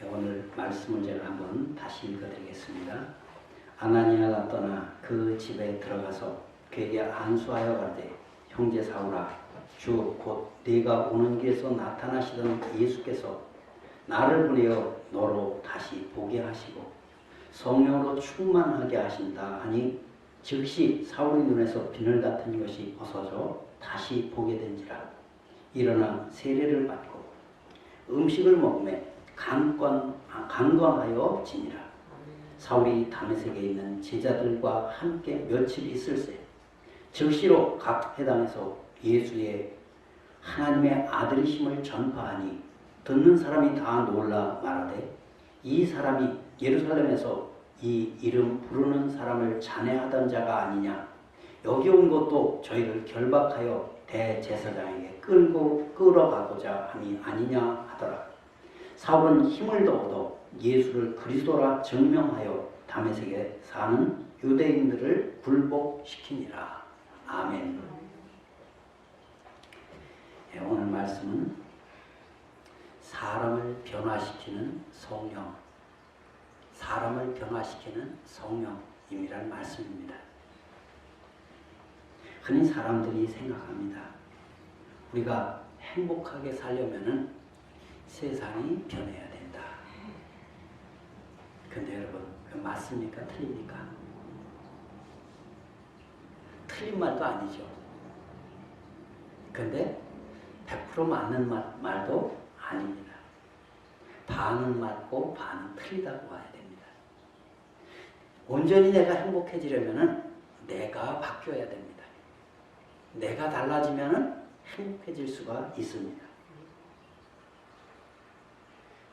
오늘 말씀을 제가 한번 다시 읽어드리겠습니다. 아나니아가 떠나 그 집에 들어가서 그에게 안수하여 가되 형제 사울아 주 곧 네가 오는 길에서 나타나시던 예수께서 나를 보내어 너로 다시 보게 하시고 성령으로 충만하게 하신다 하니 즉시 사울의 눈에서 비늘 같은 것이 벗어져 다시 보게 된지라. 일어나 세례를 받고 음식을 먹으며 강건하여 지니라. 사울이 다메섹에 있는 제자들과 함께 며칠 있을새 즉시로 각 회당에서 예수의 하나님의 아들이심을 전파하니 듣는 사람이 다 놀라 말하되 이 사람이 예루살렘에서 이 이름 부르는 사람을 잔해하던 자가 아니냐. 여기 온 것도 저희를 결박하여 대제사장에게 끌어가고자 함이 아니냐 하더라. 사울은 힘을 더 얻어 예수를 그리스도라 증명하여 다메섹에 사는 유대인들을 굴복시키니라. 아멘. 오늘 말씀은 사람을 변화시키는 성령, 사람을 변화시키는 성령임이라는 말씀입니다. 흔히 사람들이 생각합니다. 우리가 행복하게 살려면은 세상이 변해야 된다. 근데 여러분, 그 맞습니까? 틀립니까? 틀린 말도 아니죠. 근데 100% 맞는 말도 아닙니다. 반은 맞고 반은 틀리다고 봐야 됩니다. 온전히 내가 행복해지려면은 내가 바뀌어야 됩니다. 내가 달라지면은 행복해질 수가 있습니다.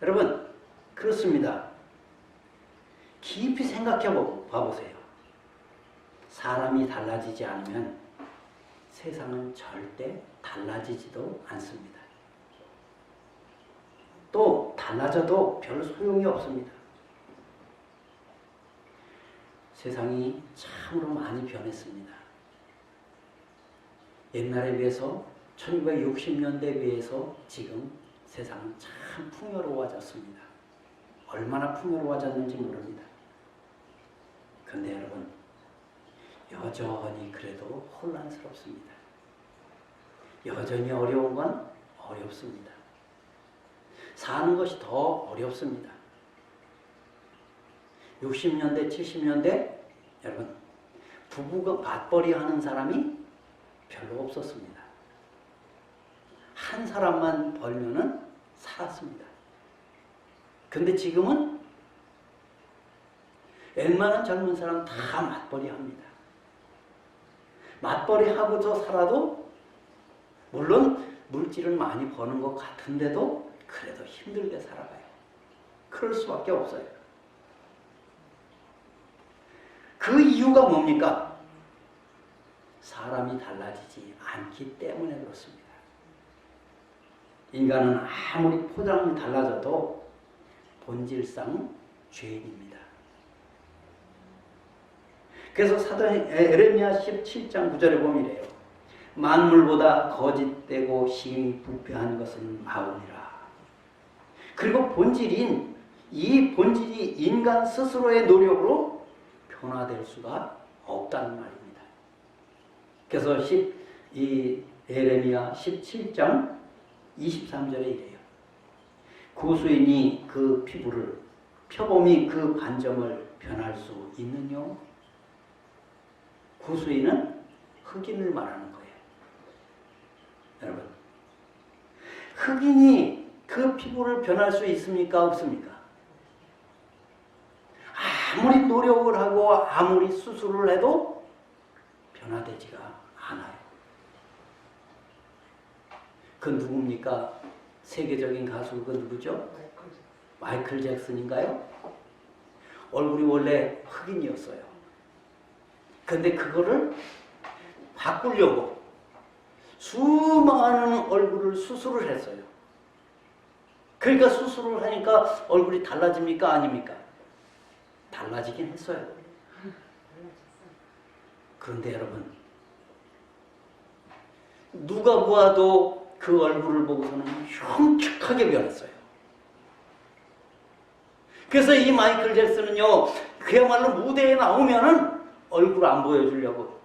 여러분, 그렇습니다. 깊이 생각해 봐보세요. 사람이 달라지지 않으면 세상은 절대 달라지지도 않습니다. 또 달라져도 별 소용이 없습니다. 세상이 참으로 많이 변했습니다. 옛날에 비해서 1960년대에 비해서 지금 세상은 참 풍요로워졌습니다. 얼마나 풍요로워졌는지 모릅니다. 근데 여러분, 여전히 그래도 혼란스럽습니다. 여전히 어려운 건 어렵습니다. 사는 것이 더 어렵습니다. 60년대, 70년대 여러분, 부부가 맞벌이 하는 사람이 별로 없었습니다. 한 사람만 벌면은 살았습니다. 근데 지금은 웬만한 젊은 사람 다 맞벌이 합니다. 맞벌이 하고서 살아도 물론 물질을 많이 버는 것 같은데도 그래도 힘들게 살아가요. 그럴 수밖에 없어요. 그 이유가 뭡니까? 사람이 달라지지 않기 때문에 그렇습니다. 인간은 아무리 포장이 달라져도 본질상 죄인입니다. 그래서 사도 에레미야 17장 9절에 보면 이래요. 만물보다 거짓되고 심히 부패한 것은 마음이라. 그리고 이 본질이 인간 스스로의 노력으로 변화될 수가 없다는 말입니다. 그래서 이 에레미야 17장 23절에 이래요. 구수인이 그 피부를 표범이 그 반점을 변할 수 있느뇨? 구수인은 흑인을 말하는 거예요. 여러분, 흑인이 그 피부를 변할 수 있습니까? 없습니까? 아무리 노력을 하고 아무리 수술을 해도 변화되지가 않아요. 그 누굽니까? 세계적인 가수 그 누구죠? 마이클 잭슨인가요? 얼굴이 원래 흑인이었어요. 근데 그거를 바꾸려고 수많은 얼굴을 수술을 했어요. 그러니까 수술을 하니까 얼굴이 달라집니까? 아닙니까? 달라지긴 했어요. 그런데 여러분, 누가 보아도 그 얼굴을 보고서는 흉측하게 변했어요. 그래서 이 마이클 잭슨은요, 그야말로 무대에 나오면은 얼굴 안 보여주려고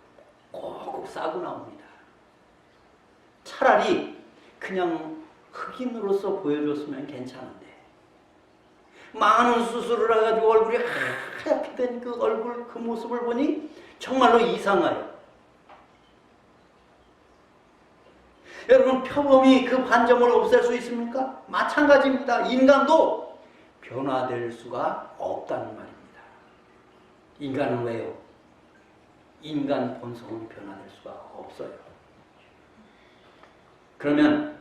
꼭꼭 싸고 나옵니다. 차라리 그냥 흑인으로서 보여줬으면 괜찮은데, 많은 수술을 해가지고 얼굴이 하얗게 된 그 얼굴, 그 모습을 보니 정말로 이상해요. 여러분, 표범이 그 반점을 없앨 수 있습니까? 마찬가지입니다. 인간도 변화될 수가 없다는 말입니다. 인간은 왜요? 인간 본성은 변화될 수가 없어요. 그러면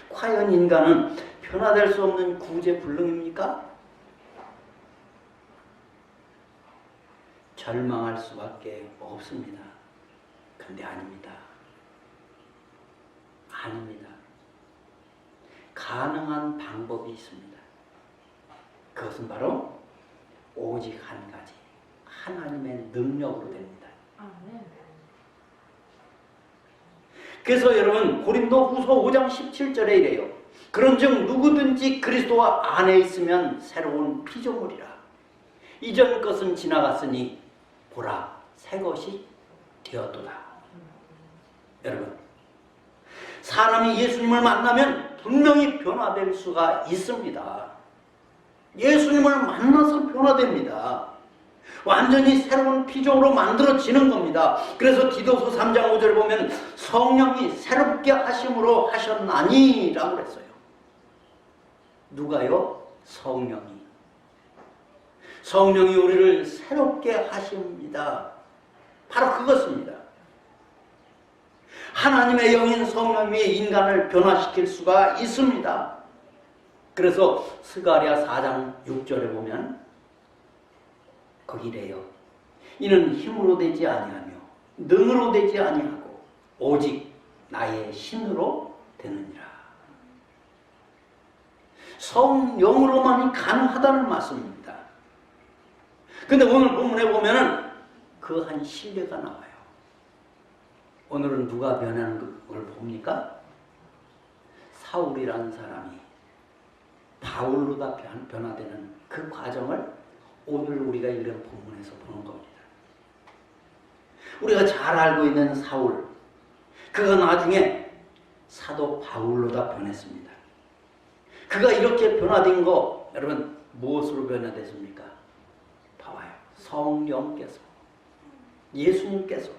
과연 인간은 변화될 수 없는 구제불능입니까? 절망할 수밖에 없습니다. 근데 아닙니다. 아닙니다. 가능한 방법이 있습니다. 그것은 바로 오직 한 가지, 하나님의 능력으로 됩니다. 그래서 여러분, 고린도후서 5장 17절에 이래요. 그런즉 누구든지 그리스도 안에 있으면 새로운 피조물이라. 이전 것은 지나갔으니 보라, 새 것이 되었도다. 여러분, 사람이 예수님을 만나면 분명히 변화될 수가 있습니다. 예수님을 만나서 변화됩니다. 완전히 새로운 피조물로 만들어지는 겁니다. 그래서 디도서 3장 5절을 보면 성령이 새롭게 하심으로 하셨나니 라고 그랬어요. 누가요? 성령이. 성령이 우리를 새롭게 하십니다. 바로 그것입니다. 하나님의 영인 성령이 인간을 변화시킬 수가 있습니다. 그래서 스가랴 4장 6절에 보면 거기래요. 이는 힘으로 되지 아니하며 능으로 되지 아니하고 오직 나의 신으로 되느니라. 성령으로만이 가능하다는 말씀입니다. 근데 오늘 본문에 보면은 그 한 신뢰가 나와요. 오늘은 누가 변하는 걸 봅니까? 사울이라는 사람이 바울로 다 변화되는 그 과정을 오늘 우리가 읽은 본문에서 보는 겁니다. 우리가 잘 알고 있는 사울, 그가 나중에 사도 바울로 다 변했습니다. 그가 이렇게 변화된 거, 여러분 무엇으로 변화됐습니까? 봐봐요. 성령께서, 예수님께서.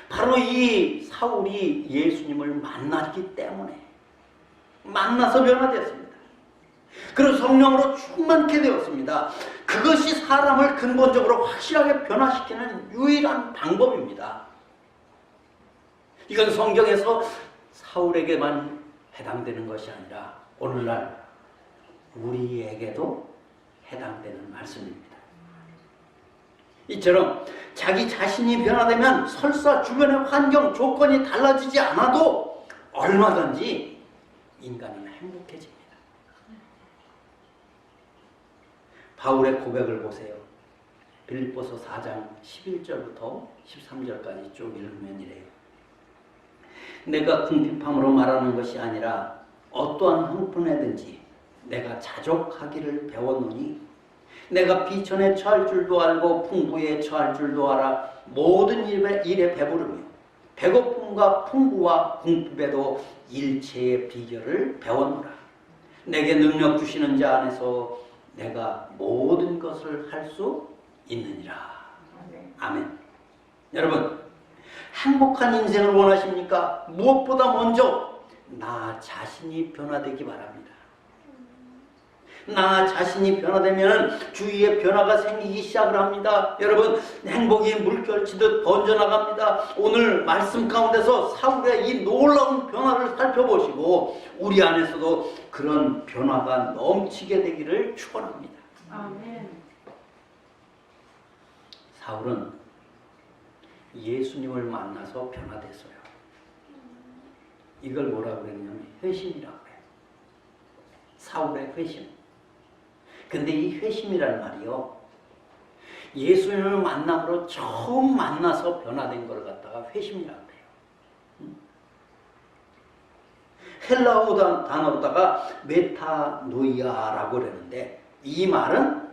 바로 이 사울이 예수님을 만났기 때문에 만나서 변화되었습니다. 그리고 성령으로 충만케 되었습니다. 그것이 사람을 근본적으로 확실하게 변화시키는 유일한 방법입니다. 이건 성경에서 사울에게만 해당되는 것이 아니라 오늘날 우리에게도 해당되는 말씀입니다. 이처럼 자기 자신이 변화되면 설사 주변의 환경, 조건이 달라지지 않아도 얼마든지 인간은 행복해집니다. 바울의 고백을 보세요. 빌립보서 4장 11절부터 13절까지 쭉 읽으면 이래요. 내가 궁핍함으로 말하는 것이 아니라 어떠한 형편에든지 내가 자족하기를 배웠노니 내가 비천에 처할 줄도 알고 풍부에 처할 줄도 알아 모든 일에 배부르며 배고픔과 풍부와 궁핍에도 일체의 비결을 배웠노라. 내게 능력 주시는 자 안에서 내가 모든 것을 할 수 있느니라. 아멘. 여러분, 행복한 인생을 원하십니까? 무엇보다 먼저 나 자신이 변화되기 바랍니다. 나 자신이 변화되면 주위에 변화가 생기기 시작을 합니다. 여러분, 행복이 물결치듯 번져나갑니다. 오늘 말씀 가운데서 사울의 이 놀라운 변화를 살펴보시고 우리 안에서도 그런 변화가 넘치게 되기를 축원합니다. 아멘. 사울은 예수님을 만나서 변화됐어요. 이걸 뭐라고 그랬냐면 회심이라고 해요. 사울의 회심. 근데 이 회심이란 말이요, 예수님을 만남으로 처음 만나서 변화된 걸 갖다가 회심이라고 해요. 헬라어 단어로다가 메타노이아라고 그러는데 이 말은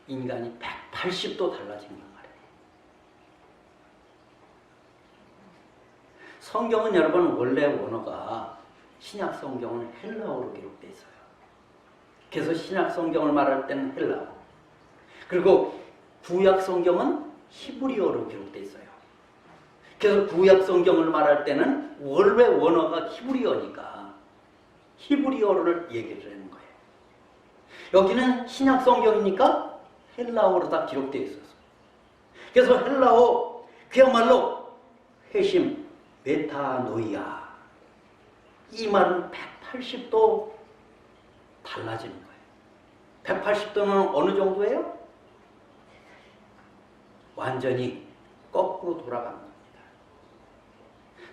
인간이 180도 달라지는 말이에요. 성경은 여러분 원래 원어가 신약 성경은 헬라어로 기록되어 있어요. 그래서 신약 성경을 말할 때는 헬라어, 그리고 구약 성경은 히브리어로 기록되어 있어요. 그래서 구약 성경을 말할 때는 원래 원어가 히브리어니까 히브리어를 얘기를 하는 거예요. 여기는 신약 성경이니까 헬라어로 다 기록되어 있었어요. 그래서 헬라어 그야말로 회심, 메타노이아, 이 말은 180도 달라지는 거예요. 180도는 어느 정도예요? 완전히 거꾸로 돌아가는 겁니다.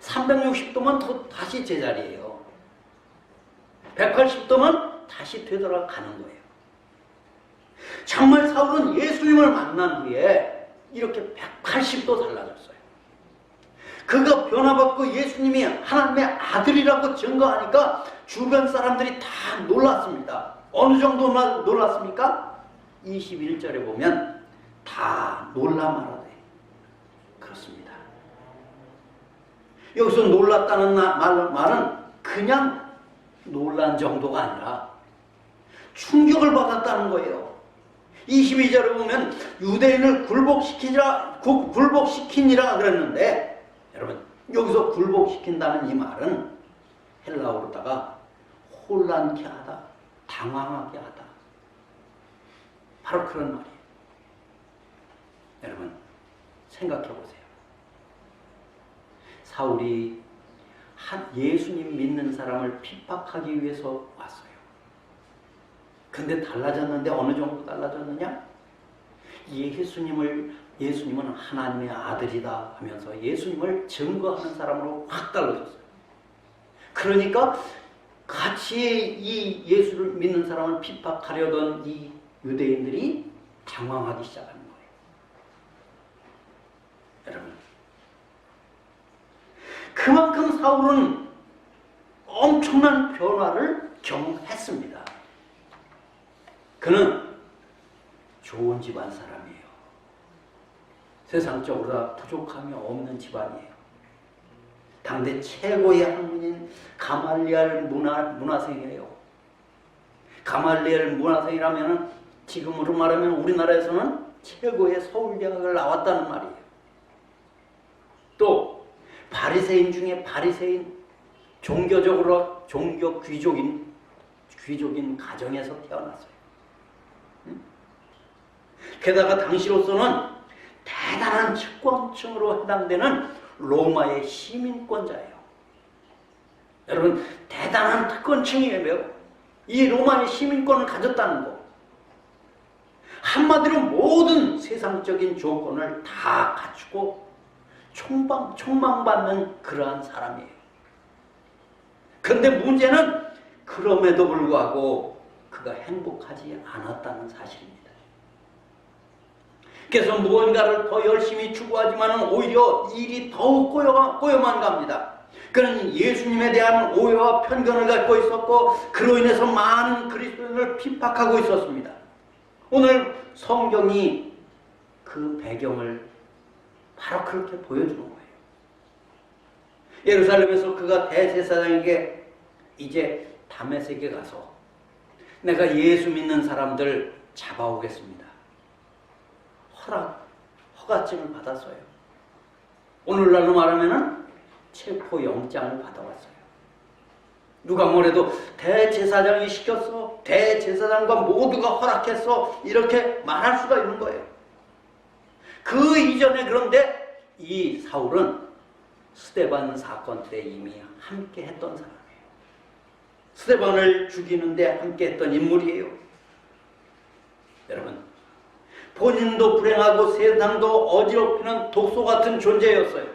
360도면 또 다시 제자리예요. 180도면 다시 되돌아가는 거예요. 정말 사울은 예수님을 만난 후에 이렇게 180도 달라졌어요. 그가 변화받고 예수님이 하나님의 아들이라고 증거하니까 주변 사람들이 다 놀랐습니다. 어느 정도 놀랐습니까? 21절에 보면 다 놀라 말하되 그렇습니다. 여기서 놀랐다는 말은 그냥 놀란 정도가 아니라 충격을 받았다는 거예요. 22절에 보면 유대인을 굴복시키니라 그랬는데, 여러분 여기서 굴복시킨다는 이 말은 헬라어로다가 혼란케 하다, 당황하게 하다, 바로 그런 말이에요. 여러분 생각해 보세요. 사울이 예수님 믿는 사람을 핍박하기 위해서 왔어요. 근데 달라졌는데 어느 정도 달라졌느냐? 예수님은 하나님의 아들이다 하면서 예수님을 증거하는 사람으로 확 달라졌어요. 그러니까 같이 이 예수를 믿는 사람을 핍박하려던 이 유대인들이 당황하기 시작하는 거예요. 여러분, 그만큼 사울은 엄청난 변화를 경험했습니다. 그는 좋은 집안 사람이에요. 세상적으로 다 부족함이 없는 집안이에요. 당대 최고의 학문인 가말리엘 문화생이에요. 가말리엘 문화생이라면 지금으로 말하면 우리나라에서는 최고의 서울대학을 나왔다는 말이에요. 또 바리새인 중에 바리새인, 종교적으로 종교 귀족인 가정에서 태어났어요. 게다가 당시로서는 대단한 측권층으로 해당되는 로마의 시민권자예요. 여러분, 대단한 특권층이에요. 이 로마의 시민권을 가졌다는 거. 한마디로 모든 세상적인 조건을 다 갖추고 촉망받는 그러한 사람이에요. 그런데 문제는 그럼에도 불구하고 그가 행복하지 않았다는 사실입니다. 그래서 무언가를 더 열심히 추구하지만 오히려 일이 더욱 꼬여만 갑니다. 그는 예수님에 대한 오해와 편견을 갖고 있었고 그로 인해서 많은 그리스도인을 핍박하고 있었습니다. 오늘 성경이 그 배경을 바로 그렇게 보여주는 거예요. 예루살렘에서 그가 대제사장에게 이제 다메섹에 가서 내가 예수 믿는 사람들 잡아오겠습니다. 허가증을 받았어요. 오늘날로 말하면 체포영장을 받아왔어요. 누가 뭐래도 대제사장이 시켰어, 대제사장과 모두가 허락했어, 이렇게 말할 수가 있는 거예요. 그 이전에 그런데 이 사울은 스데반 사건 때 이미 함께 했던 사람이에요. 스데반을 죽이는데 함께 했던 인물이에요. 여러분, 본인도 불행하고 세상도 어지럽히는 독소 같은 존재였어요.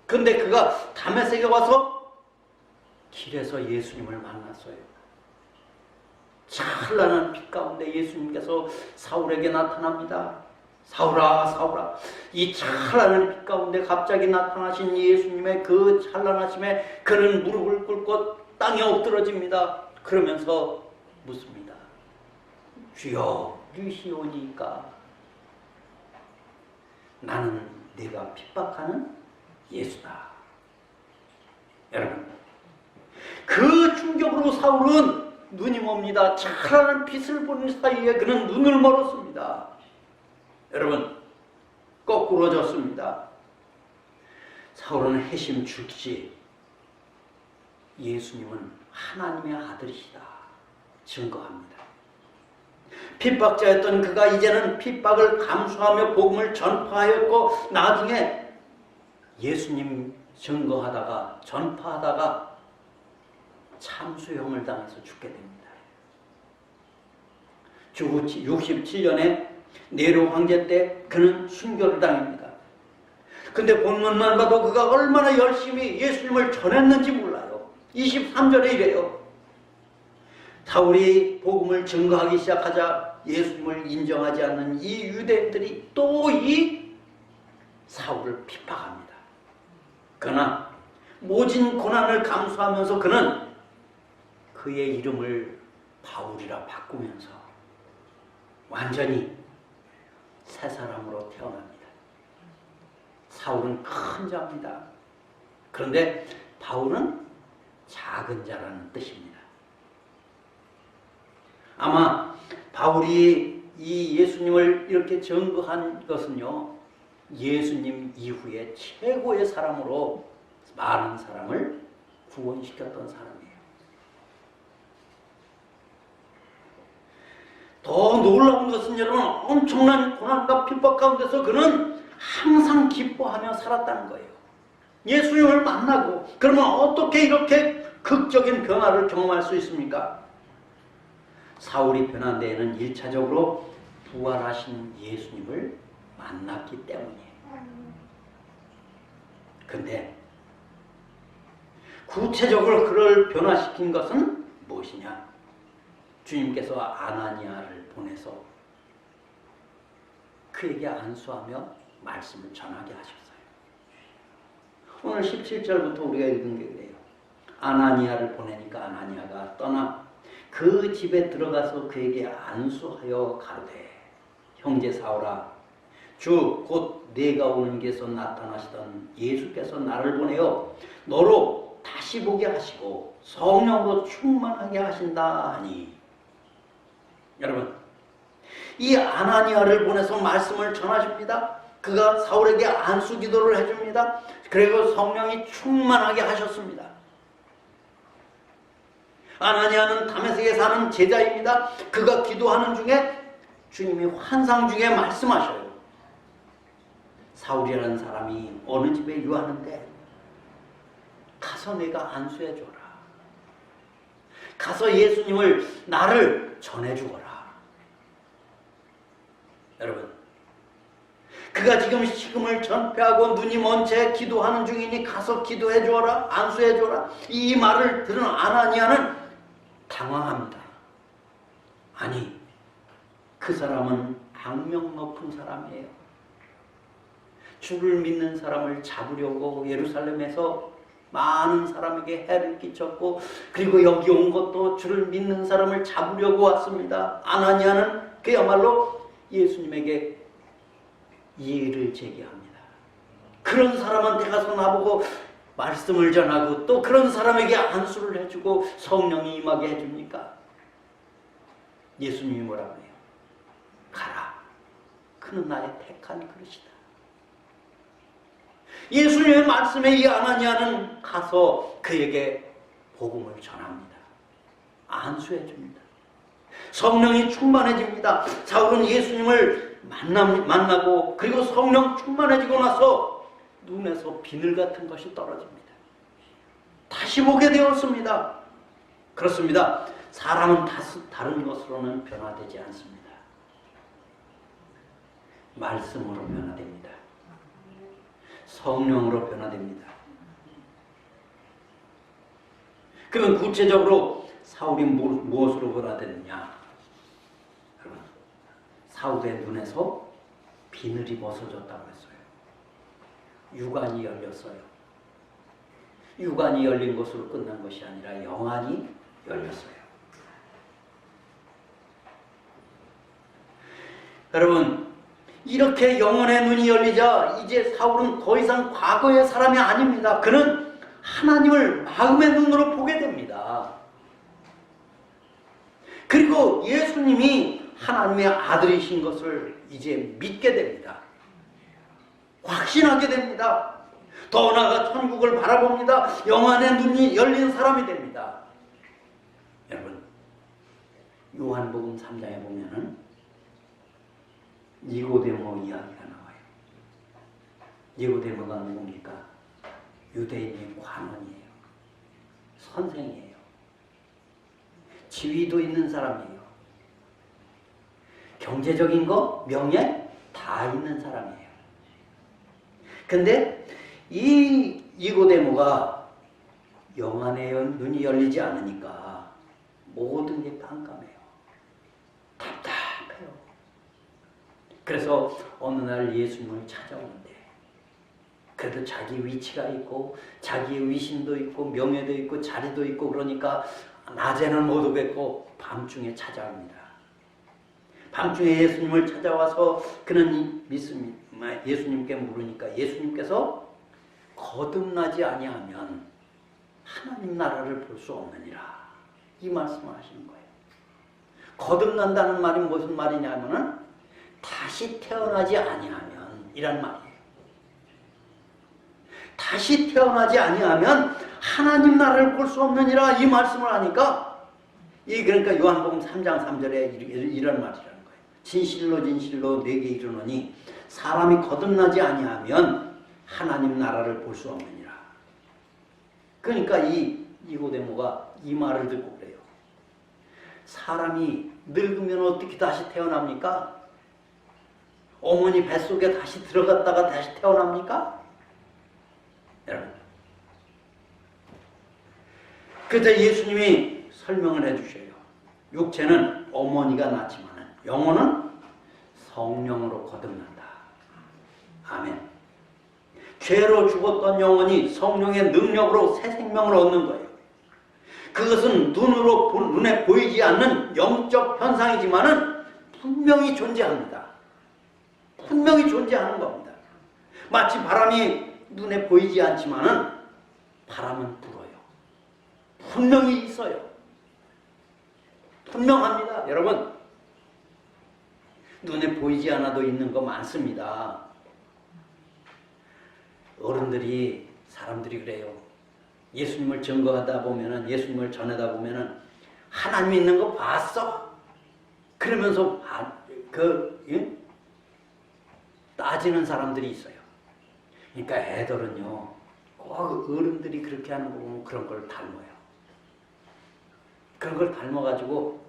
근데 그가 다메섹에 와서 길에서 예수님을 만났어요. 찬란한 빛 가운데 예수님께서 사울에게 나타납니다. 사울아, 사울아. 이 찬란한 빛 가운데 갑자기 나타나신 예수님의 그 찬란하심에 그는 무릎을 꿇고 땅에 엎드러집니다. 그러면서 묻습니다. 주여, 누시오니까? 나는 내가 핍박하는 예수다. 여러분, 그 충격으로 사울은 눈이 멉니다. 찬란한 빛을 보는 사이에 그는 눈을 멀었습니다. 여러분, 거꾸로졌습니다. 사울은 해심 즉시 예수님은 하나님의 아들이시다 증거합니다. 핍박자였던 그가 이제는 핍박을 감수하며 복음을 전파하였고, 나중에 예수님 증거하다가 전파하다가 참수형을 당해서 죽게 됩니다. 주 67년에 네로 황제 때 그는 순교를 당합니다. 근데 본문만 봐도 그가 얼마나 열심히 예수님을 전했는지 몰라요. 23절에 이래요. 사울이 복음을 증거하기 시작하자 예수님을 인정하지 않는 이 유대인들이 또 이 사울을 핍박합니다. 그러나 모진 고난을 감수하면서 그는 그의 이름을 바울이라 바꾸면서 완전히 새 사람으로 태어납니다. 사울은 큰 자입니다. 그런데 바울은 작은 자라는 뜻입니다. 아마 바울이 이 예수님을 이렇게 증거한 것은요, 예수님 이후에 최고의 사람으로 많은 사람을 구원시켰던 사람이에요. 더 놀라운 것은 여러분, 엄청난 고난과 핍박 가운데서 그는 항상 기뻐하며 살았다는 거예요. 예수님을 만나고, 그러면 어떻게 이렇게 극적인 변화를 경험할 수 있습니까? 사울이 변한 데에는 1차적으로 부활하신 예수님을 만났기 때문이에요. 근데 구체적으로 그를 변화시킨 것은 무엇이냐? 주님께서 아나니아를 보내서 그에게 안수하며 말씀을 전하게 하셨어요. 오늘 17절부터 우리가 읽은 게 그래요. 아나니아를 보내니까 아나니아가 떠나 그 집에 들어가서 그에게 안수하여 가로되, 형제 사울아, 주 곧 내가 오는 길에서 나타나시던 예수께서 나를 보내어 너로 다시 보게 하시고 성령으로 충만하게 하신다 하니. 여러분, 이 아나니아를 보내서 말씀을 전하십니다. 그가 사울에게 안수 기도를 해줍니다. 그리고 성령이 충만하게 하셨습니다. 아나니아는 다메섹에 사는 제자입니다. 그가 기도하는 중에 주님이 환상 중에 말씀하셔요. 사울이라는 사람이 어느 집에 유하는데 가서 내가 안수해 줘라. 가서 예수님을 나를 전해 주거라. 여러분, 그가 지금 식음을 전폐하고 눈이 먼 채 기도하는 중이니 가서 기도해 줘라, 안수해 줘라. 이 말을 들은 아나니아는 당황합니다. 아니, 그 사람은 악명 높은 사람이에요. 주를 믿는 사람을 잡으려고 예루살렘에서 많은 사람에게 해를 끼쳤고, 그리고 여기 온 것도 주를 믿는 사람을 잡으려고 왔습니다. 아나니아는 그야말로 예수님에게 이의를 제기합니다. 그런 사람한테 가서 나보고 말씀을 전하고 또 그런 사람에게 안수를 해주고 성령이 임하게 해줍니까? 예수님이 뭐라고 해요? 가라. 그는 나의 택한 그릇이다. 예수님의 말씀에 이 아나니아는 가서 그에게 복음을 전합니다. 안수해 줍니다. 성령이 충만해집니다. 사울은 예수님을 만나고 그리고 성령 충만해지고 나서 눈에서 비늘 같은 것이 떨어집니다. 다시 보게 되었습니다. 그렇습니다. 사람은 다른 것으로는 변화되지 않습니다. 말씀으로 변화됩니다. 성령으로 변화됩니다. 그러면 구체적으로 사울이 무엇으로 변화되느냐? 여러분, 사울의 눈에서 비늘이 벗어졌다고 했어요. 유관이 열렸어요. 유관이 열린 것으로 끝난 것이 아니라 영안이 열렸어요. 여러분, 이렇게 영혼의 눈이 열리자 이제 사울은 더 이상 과거의 사람이 아닙니다. 그는 하나님을 마음의 눈으로 보게 됩니다. 그리고 예수님이 하나님의 아들이신 것을 이제 믿게 됩니다. 확신하게 됩니다. 더 나아가 천국을 바라봅니다. 영혼의 눈이 열린 사람이 됩니다. 여러분, 요한복음 3장에 보면은 니고데모 이야기가 나와요. 니고데모가 누굽니까? 유대인의 관원이에요. 선생이에요. 지위도 있는 사람이에요. 경제적인 거, 명예 다 있는 사람이에요. 근데 이 니고데모가 영안의 눈이 열리지 않으니까 모든 게 깜깜해요. 답답해요. 그래서 어느 날 예수님을 찾아오는데 그래도 자기 위치가 있고 자기의 위신도 있고 명예도 있고 자리도 있고 그러니까 낮에는 못 오겠고 밤중에 찾아옵니다. 밤중에 예수님을 찾아와서 그는 예수님께 물으니까 예수님께서 거듭나지 아니하면 하나님 나라를 볼 수 없느니라 이 말씀을 하시는 거예요. 거듭난다는 말이 무슨 말이냐면은 다시 태어나지 아니하면 이란 말이에요. 다시 태어나지 아니하면 하나님 나라를 볼 수 없느니라 이 말씀을 하니까 그러니까 요한복음 3장 3절에 이런 말이라는 거예요. 진실로 진실로 내게 이르노니 사람이 거듭나지 아니하면 하나님 나라를 볼 수 없느니라. 그러니까 이 니고데모가 이 말을 듣고 그래요. 사람이 늙으면 어떻게 다시 태어납니까? 어머니 뱃속에 다시 들어갔다가 다시 태어납니까? 여러분, 그래서 예수님이 설명을 해주셔요. 육체는 어머니가 낳지만 영혼은 성령으로 거듭난다. 아멘. 죄로 죽었던 영혼이 성령의 능력으로 새 생명을 얻는 거예요. 그것은 눈에 보이지 않는 영적 현상이지만은 분명히 존재합니다. 분명히 존재하는 겁니다. 마치 바람이 눈에 보이지 않지만은 바람은 불어요. 분명히 있어요. 분명합니다. 여러분, 눈에 보이지 않아도 있는 거 많습니다. 어른들이, 사람들이 그래요. 예수님을 증거하다 보면은, 예수님을 전하다 보면은, 하나님 있는 거 봤어? 그러면서, 따지는 사람들이 있어요. 그러니까 애들은요, 꼭 어른들이 그렇게 하는 거 보면 그런 걸 닮아요. 그런 걸 닮아가지고,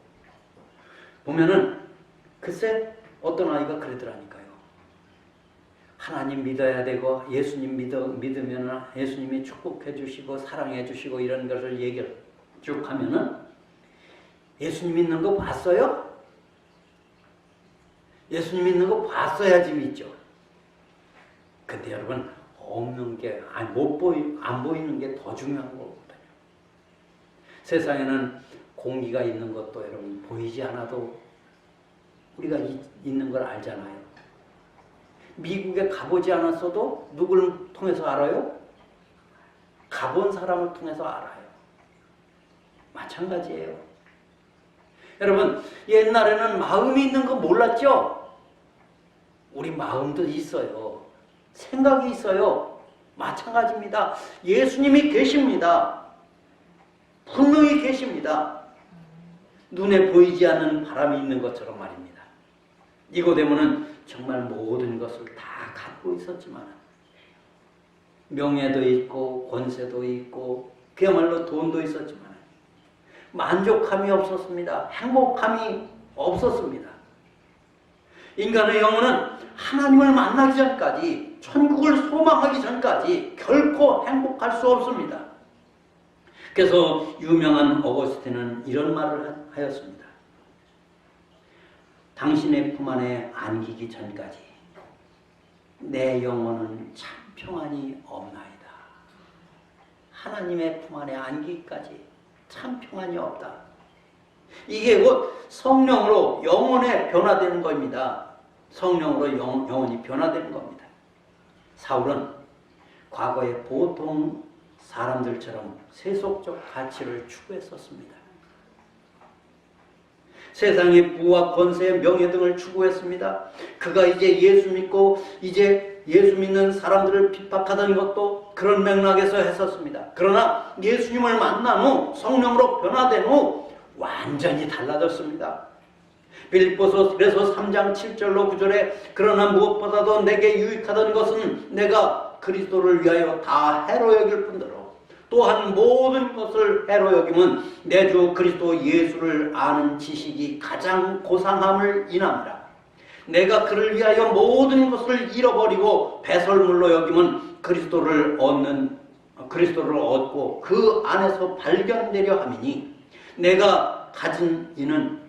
보면은, 글쎄, 어떤 아이가 그러더라니까요. 하나님 믿어야 되고 예수님 믿으면 예수님이 축복해 주시고 사랑해 주시고 이런 것을 얘기를 쭉 하면은 예수님 믿는 거 봤어요? 예수님 믿는 거 봤어야지 믿죠. 근데 여러분, 없는 게 안 보이는 게 더 중요한 거거든요. 세상에는 공기가 있는 것도 여러분 보이지 않아도 우리가 있는 걸 알잖아요. 미국에 가보지 않았어도 누구를 통해서 알아요? 가본 사람을 통해서 알아요. 마찬가지예요. 여러분, 옛날에는 마음이 있는 거 몰랐죠? 우리 마음도 있어요. 생각이 있어요. 마찬가지입니다. 예수님이 계십니다. 분명히 계십니다. 눈에 보이지 않는 바람이 있는 것처럼 말입니다. 니고데모는 정말 모든 것을 다 갖고 있었지만 명예도 있고 권세도 있고 그야말로 돈도 있었지만 만족함이 없었습니다. 행복함이 없었습니다. 인간의 영혼은 하나님을 만나기 전까지, 천국을 소망하기 전까지 결코 행복할 수 없습니다. 그래서 유명한 어거스틴은 이런 말을 하였습니다. 당신의 품 안에 안기기 전까지 내 영혼은 참 평안이 없나이다. 하나님의 품 안에 안기까지 참 평안이 없다. 이게 곧 성령으로 영혼에 변화되는 겁니다. 성령으로 영혼이 변화되는 겁니다. 사울은 과거에 보통 사람들처럼 세속적 가치를 추구했었습니다. 세상의 부와 권세, 명예 등을 추구했습니다. 그가 이제 예수 믿고 이제 예수 믿는 사람들을 핍박하던 것도 그런 맥락에서 했었습니다. 그러나 예수님을 만난 후 성령으로 변화된 후 완전히 달라졌습니다. 빌립보서 그래서 3장 7절로 9절에 그러나 무엇보다도 내게 유익하던 것은 내가 그리스도를 위하여 다 해로 여길 뿐더러 또한 모든 것을 해로 여김은 내 주 그리스도 예수를 아는 지식이 가장 고상함을 인함이라. 내가 그를 위하여 모든 것을 잃어버리고 배설물로 여김은 그리스도를 얻고 그 안에서 발견되려 함이니 내가 가진 의는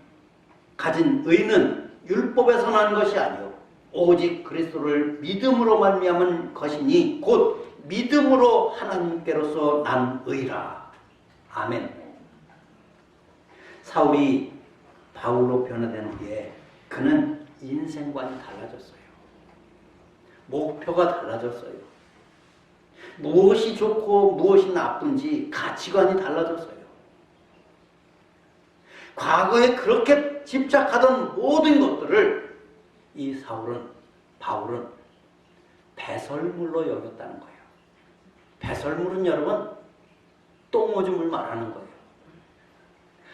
율법에서 난 것이 아니요 오직 그리스도를 믿음으로 말미암은 것이니 곧 믿음으로 하나님께로서 난 의라. 아멘. 사울이 바울로 변화된 후에 그는 인생관이 달라졌어요. 목표가 달라졌어요. 무엇이 좋고 무엇이 나쁜지 가치관이 달라졌어요. 과거에 그렇게 집착하던 모든 것들을 이 바울은 배설물로 여겼다는 거예요. 배설물은 여러분 똥오줌을 말하는 거예요.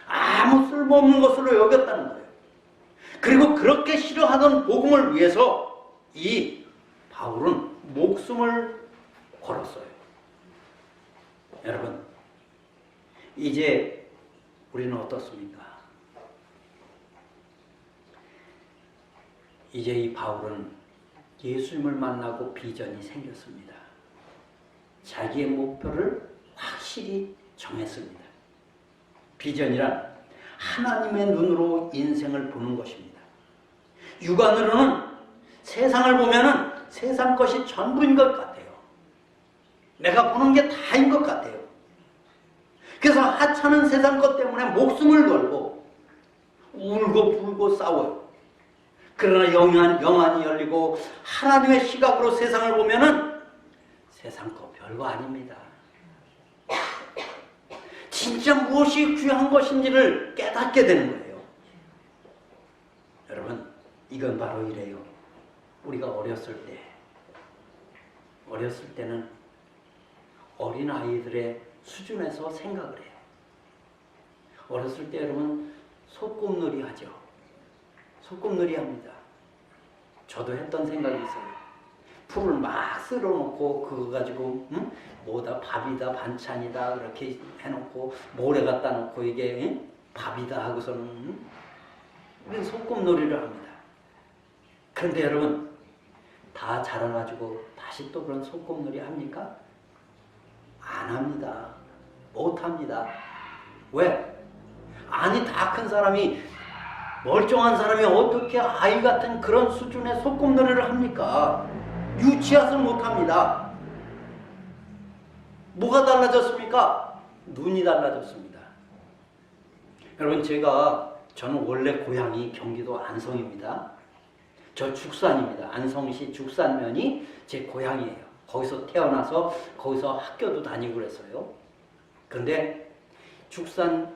아무 쓸모없는 것으로 여겼다는 거예요. 그리고 그렇게 싫어하던 복음을 위해서 이 바울은 목숨을 걸었어요. 여러분, 이제 우리는 어떻습니까? 이제 이 바울은 예수님을 만나고 비전이 생겼습니다. 자기의 목표를 확실히 정했습니다. 비전이란 하나님의 눈으로 인생을 보는 것입니다. 육안으로는 세상을 보면은 세상 것이 전부인 것 같아요. 내가 보는 게 다인 것 같아요. 그래서 하찮은 세상 것 때문에 목숨을 걸고 울고 불고 싸워요. 그러나 영안이 열리고 하나님의 시각으로 세상을 보면은 세상 거 별거 아닙니다. 진짜 무엇이 귀한 것인지를 깨닫게 되는 거예요. 여러분, 이건 바로 이래요. 우리가 어렸을 때는 어린아이들의 수준에서 생각을 해요. 어렸을 때 여러분 소꿉놀이 하죠. 소꿉놀이 합니다. 저도 했던 생각이 있어요. 풀을 막 쓸어놓고 그거 가지고 뭐다 밥이다 반찬이다 그렇게 해놓고 모래 갖다 놓고 이게 밥이다 하고서는 우리는 소꿉놀이를 합니다. 그런데 여러분 다 자라가지고 다시 또 그런 소꿉놀이 합니까? 안 합니다. 못 합니다. 왜? 아니 다 큰 사람이 멀쩡한 사람이 어떻게 아이 같은 그런 수준의 소꿉놀이를 합니까? 유치하지 못합니다. 뭐가 달라졌습니까? 눈이 달라졌습니다. 여러분 저는 원래 고향이 경기도 안성입니다. 저 죽산입니다. 안성시 죽산면이 제 고향이에요. 거기서 태어나서 거기서 학교도 다니고 그랬어요. 그런데 죽산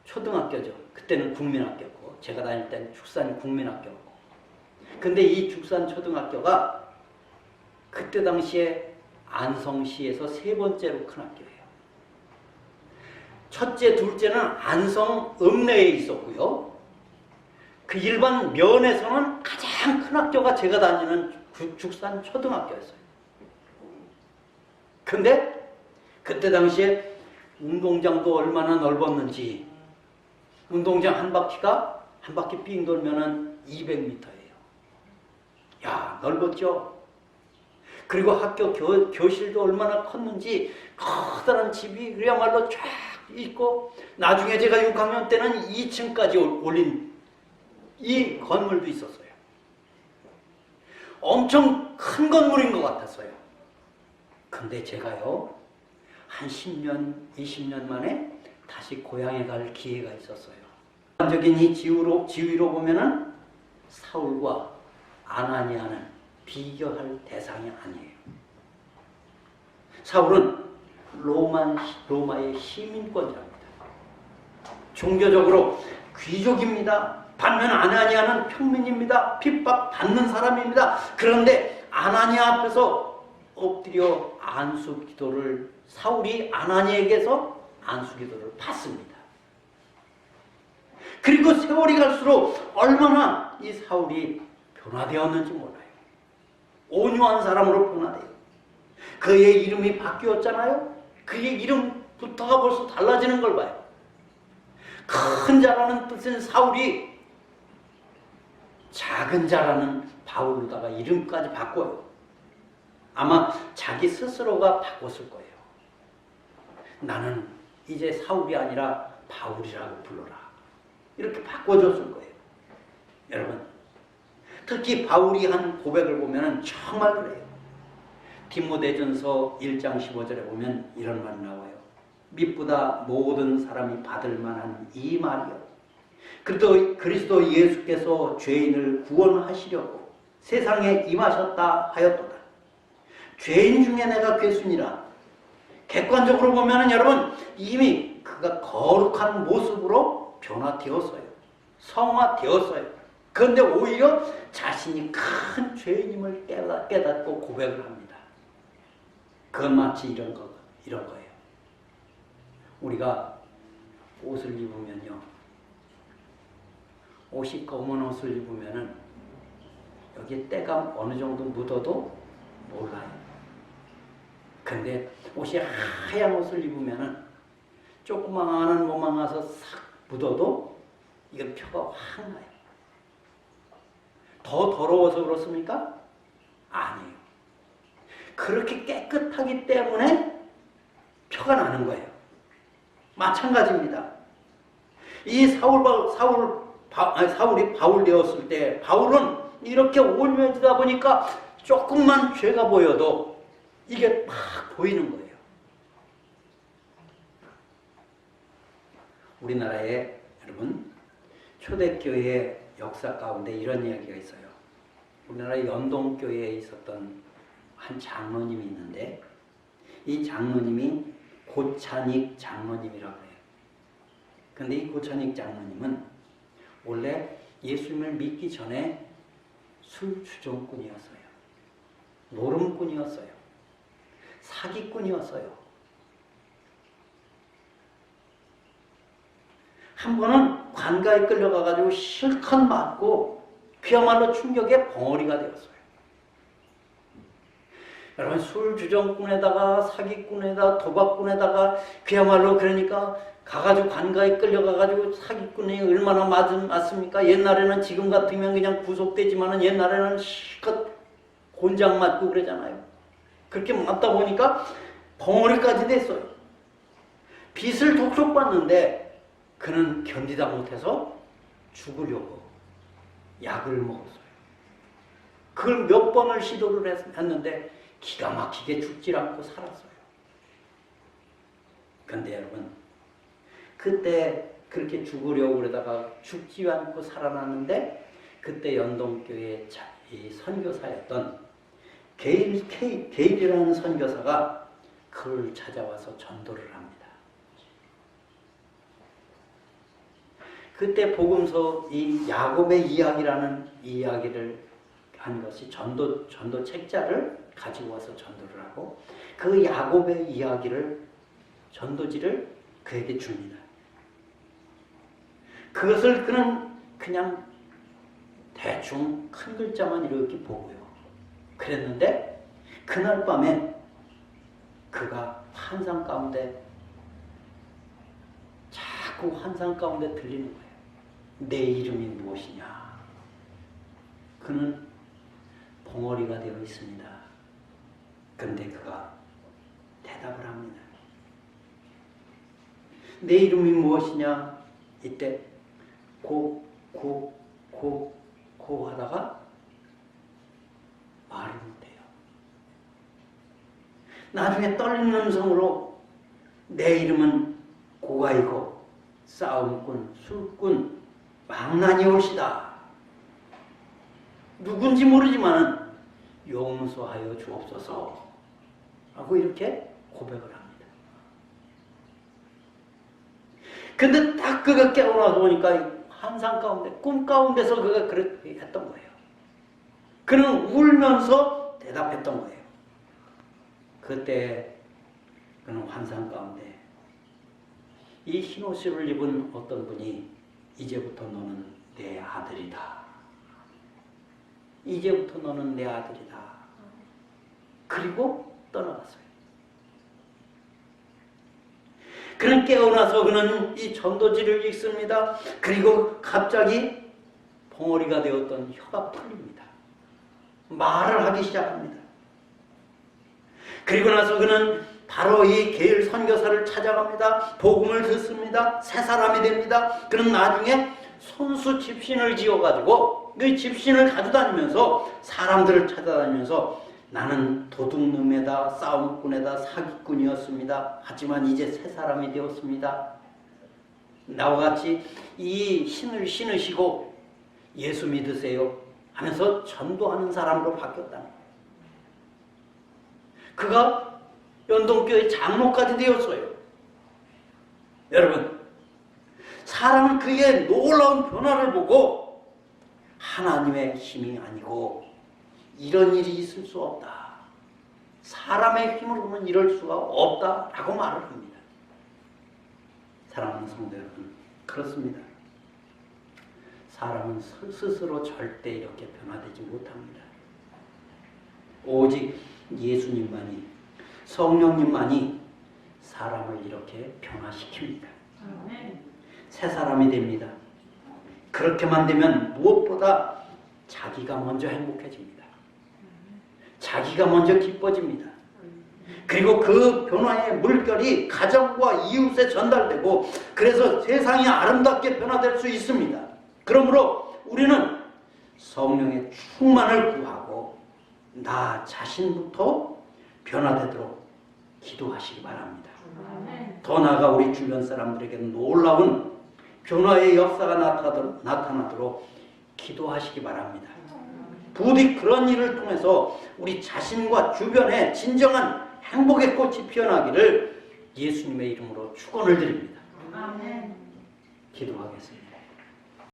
초등학교죠. 그때는 국민학교고 제가 다닐 때는 죽산 국민학교고. 근데 이 죽산 초등학교가 그때 당시에 안성시에서 세 번째로 큰 학교예요. 첫째, 둘째는 안성 읍내에 있었고요. 그 일반 면에서는 가장 큰 학교가 제가 다니는 죽산 초등학교였어요. 근데 그때 당시에 운동장도 얼마나 넓었는지 운동장 한 바퀴 삥 돌면은 200m예요. 야, 넓었죠? 그리고 학교 교실도 얼마나 컸는지 커다란 집이 그야말로 쫙 있고 나중에 제가 6학년 때는 2층까지 올린 이 건물도 있었어요. 엄청 큰 건물인 것 같았어요. 근데 제가요, 한 10년, 20년 만에 다시 고향에 갈 기회가 있었어요. 적인 이 지위로 보면은 사울과 아나니아는 비교할 대상이 아니에요. 사울은 로마의 시민권자입니다. 종교적으로 귀족입니다. 반면 아나니아는 평민입니다. 핍박받는 사람입니다. 그런데 아나니아 앞에서 엎드려 안수 기도를, 사울이 아나니아에게서 안수 기도를 받습니다. 그리고 세월이 갈수록 얼마나 이 사울이 변화되었는지 몰라요. 온유한 사람으로 변화돼요. 그의 이름이 바뀌었잖아요. 그의 이름부터가 벌써 달라지는 걸 봐요. 큰 자라는 뜻은 사울이 작은 자라는 바울로다가 이름까지 바꿔요. 아마 자기 스스로가 바꿨을 거예요. 나는 이제 사울이 아니라 바울이라고 불러라. 이렇게 바꿔줬을 거예요. 여러분, 특히 바울이 한 고백을 보면 정말 그래요. 디모데전서 1장 15절에 보면 이런 말이 나와요. 믿보다 모든 사람이 받을 만한 이 말이요. 그리스도 예수께서 죄인을 구원하시려고 세상에 임하셨다 하였도다. 죄인 중에 내가 괴순이라. 객관적으로 보면 여러분, 이미 그가 거룩한 모습으로 변화되었어요. 성화되었어요. 그런데 오히려 자신이 큰 죄인임을 깨닫고 고백을 합니다. 그건 마치 이런 거예요. 우리가 옷을 입으면요, 옷이 검은 옷을 입으면은 여기 때가 어느 정도 묻어도 몰라요. 근데 옷이 하얀 옷을 입으면은 조그마한 뭐만 와서 싹 묻어도 이건 표가 확 나요. 더 더러워서 그렇습니까? 아니에요. 그렇게 깨끗하기 때문에 표가 나는 거예요. 마찬가지입니다. 이 사울이 바울 되었을 때 바울은 이렇게 온유해지다 보니까 조금만 죄가 보여도 이게 막 보이는 거예요. 우리나라에 여러분 초대교회 역사 가운데 이런 이야기가 있어요. 우리나라 연동교회에 있었던 한 장로님이 있는데 이 장로님이 고찬익 장로님이라고 해요. 근데 이 고찬익 장로님은 원래 예수님을 믿기 전에 술주정꾼이었어요. 노름꾼이었어요. 사기꾼이었어요. 한 번은 관가에 끌려가가지고 실컷 맞고 그야말로 충격의 벙어리가 되었어요. 여러분, 술주정꾼에다가 사기꾼에다가 도박꾼에다가 그야말로 그러니까 가가지고 관가에 끌려가가지고 사기꾼이 얼마나 맞습니까? 옛날에는 지금 같으면 그냥 구속되지만은 옛날에는 실컷 곤장 맞고 그러잖아요. 그렇게 맞다 보니까 벙어리까지 됐어요. 빚을 톡톡 받는데 그는 견디다 못해서 죽으려고 약을 먹었어요. 그걸 몇 번을 시도를 했는데 기가 막히게 죽질 않고 살았어요. 근데 여러분, 그때 그렇게 죽으려고 그러다가 죽지 않고 살아났는데 그때 연동교회 선교사였던 게일이라는 선교사가 그를 찾아와서 전도를 합니다. 그때 복음서 이 야곱의 이야기라는 이야기를 한 것이 전도 책자를 가지고 와서 전도를 하고 그 야곱의 이야기를 전도지를 그에게 줍니다. 그것을 그는 그냥 대충 큰 글자만 이렇게 보고요. 그랬는데 그날 밤에 그가 환상 가운데 자꾸 환상 가운데 들리는 거예요. 내 이름이 무엇이냐? 그는 벙어리가 되어 있습니다. 그런데 그가 대답을 합니다. 내 이름이 무엇이냐? 이때 고 하다가 말을 못해요. 나중에 떨리는 음성으로 내 이름은 고가이고 싸움꾼, 술꾼, 망나니 올시다. 누군지 모르지만 용서하여 주옵소서 하고 이렇게 고백을 합니다. 근데 딱 그가 깨어나서 보니까 환상 가운데, 꿈 가운데서 그가 그렇게 했던 거예요. 그는 울면서 대답했던 거예요. 그때 그는 환상 가운데 이 흰 옷을 입은 어떤 분이 이제부터 너는 내 아들이다. 이제부터 너는 내 아들이다. 그리고 떠나갔어요. 그는 깨어나서 그는 이 전도지를 읽습니다. 그리고 갑자기 봉어리가 되었던 혀가 풀립니다. 말을 하기 시작합니다. 그리고 나서 그는 바로 이 게일 선교사를 찾아갑니다. 복음을 듣습니다. 새 사람이 됩니다. 그는 나중에 손수 집신을 지어가지고 그 집신을 가지고 다니면서 사람들을 찾아다니면서 나는 도둑놈에다 싸움꾼에다 사기꾼이었습니다. 하지만 이제 새 사람이 되었습니다. 나와 같이 이 신을 신으시고 예수 믿으세요 하면서 전도하는 사람으로 바뀌었다. 그가 연동교회 장로까지 되었어요. 여러분, 사람은 그의 놀라운 변화를 보고 하나님의 힘이 아니고 이런 일이 있을 수 없다. 사람의 힘으로는 이럴 수가 없다라고 말을 합니다. 사랑하는 성도 여러분, 그렇습니다. 사람은 스스로 절대 이렇게 변화되지 못합니다. 오직 예수님만이, 성령님만이 사람을 이렇게 변화시킵니다. 새 사람이 됩니다. 그렇게만 되면 무엇보다 자기가 먼저 행복해집니다. 자기가 먼저 기뻐집니다. 그리고 그 변화의 물결이 가정과 이웃에 전달되고 그래서 세상이 아름답게 변화될 수 있습니다. 그러므로 우리는 성령의 충만을 구하고 나 자신부터 변화되도록 기도하시기 바랍니다. 더 나아가 우리 주변 사람들에게 놀라운 변화의 역사가 나타나도록 기도하시기 바랍니다. 부디 그런 일을 통해서 우리 자신과 주변에 진정한 행복의 꽃이 피어나기를 예수님의 이름으로 축원을 드립니다. 기도하겠습니다.